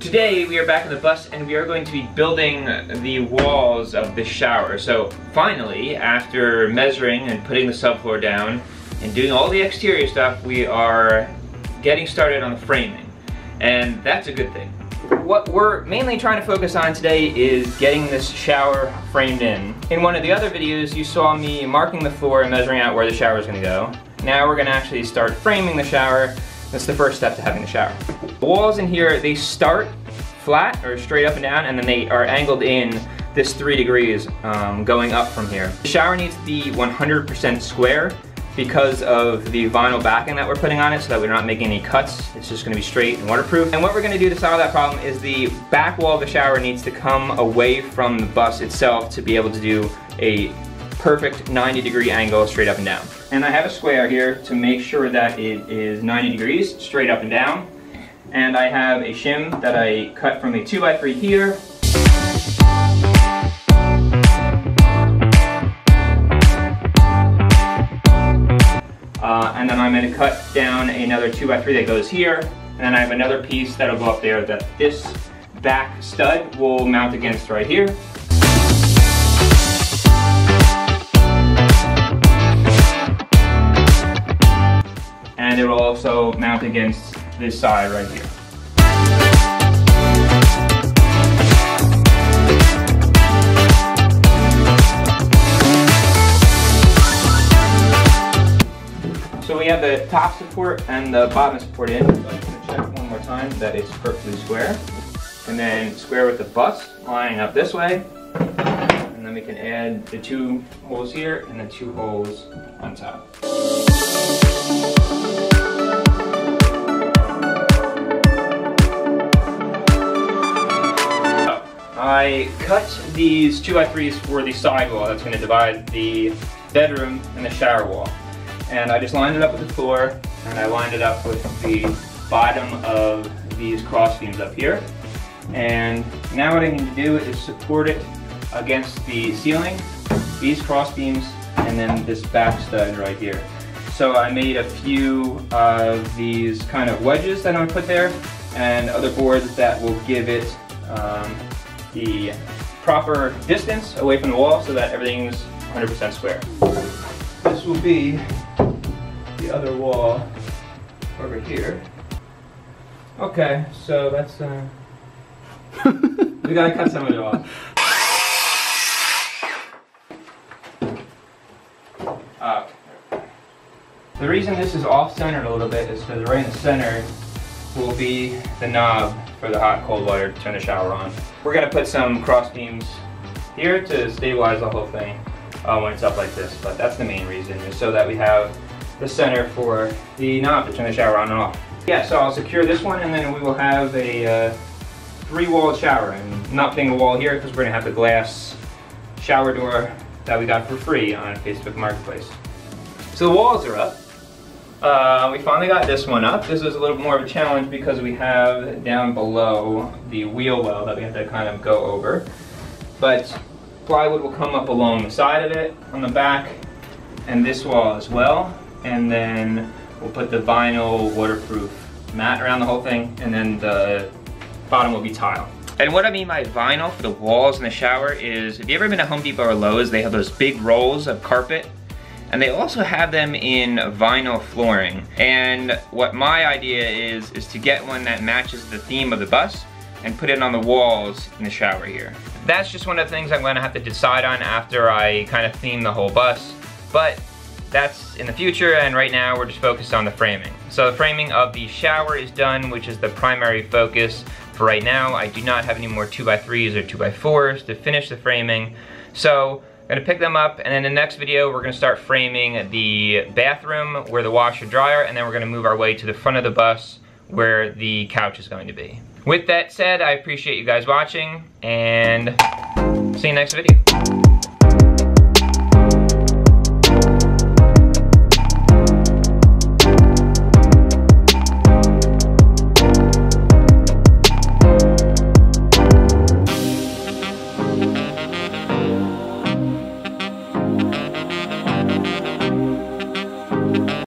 Today we are back in the bus and we are going to be building the walls of the shower. So finally, after measuring and putting the subfloor down and doing all the exterior stuff, we are getting started on the framing. And that's a good thing. What we're mainly trying to focus on today is getting this shower framed in. In one of the other videos, you saw me marking the floor and measuring out where the shower is going to go. Now we're going to actually start framing the shower. That's the first step to having the shower. The walls in here, they start flat or straight up and down, and then they are angled in this 3 degrees going up from here. The shower needs to be 100% square because of the vinyl backing that we're putting on it, so that we're not making any cuts. It's just going to be straight and waterproof. And what we're going to do to solve that problem is the back wall of the shower needs to come away from the bus itself to be able to do a perfect 90-degree angle straight up and down. And I have a square here to make sure that it is 90 degrees straight up and down. And I have a shim that I cut from a 2x3 here. And then I'm going to cut down another 2x3 that goes here. And then I have another piece that'll go up there that this back stud will mount against right here. And it will also mount against this side right here. So we have the top support and the bottom support in. So I'm going to check one more time that it's perfectly square. And then square with the bus lining up this way. And then we can add the 2 holes here and the 2 holes on top. I cut these 2x3s for the side wall that's going to divide the bedroom and the shower wall. And I just lined it up with the floor, and I lined it up with the bottom of these cross beams up here. And now what I need to do is support it against the ceiling, these cross beams, and then this back stud right here. So I made a few of these kind of wedges that I'm going to put there, and other boards that will give it the proper distance away from the wall so that everything's 100% square. This will be the other wall over here. Okay, so that's we gotta cut some of it off. The reason this is off-centered a little bit is because right in the center will be the knob for the hot cold water to turn the shower on. We're gonna put some cross beams here to stabilize the whole thing when it's up like this, but that's the main reason, is so that we have the center for the knob to turn the shower on and off. Yeah, so I'll secure this one, and then we will have a 3-walled shower. And not putting a wall here because we're gonna have the glass shower door that we got for free on Facebook Marketplace. So the walls are up. We finally got this one up. This is a little more of a challenge because we have down below the wheel well that we have to kind of go over. But plywood will come up along the side of it, on the back, and this wall as well. And then we'll put the vinyl waterproof mat around the whole thing, and then the bottom will be tile. And what I mean by vinyl for the walls in the shower is, if you ever been to Home Depot or Lowe's, they have those big rolls of carpet. And they also have them in vinyl flooring. And what my idea is to get one that matches the theme of the bus and put it on the walls in the shower here. That's just one of the things I'm gonna have to decide on after I kind of theme the whole bus. But that's in the future, and right now we're just focused on the framing. So the framing of the shower is done, which is the primary focus for right now. I do not have any more 2x3s or 2x4s to finish the framing. So I'm gonna pick them up, and in the next video we're gonna start framing the bathroom where the washer dryer, and then we're gonna move our way to the front of the bus where the couch is going to be. With that said, I appreciate you guys watching, and see you next video.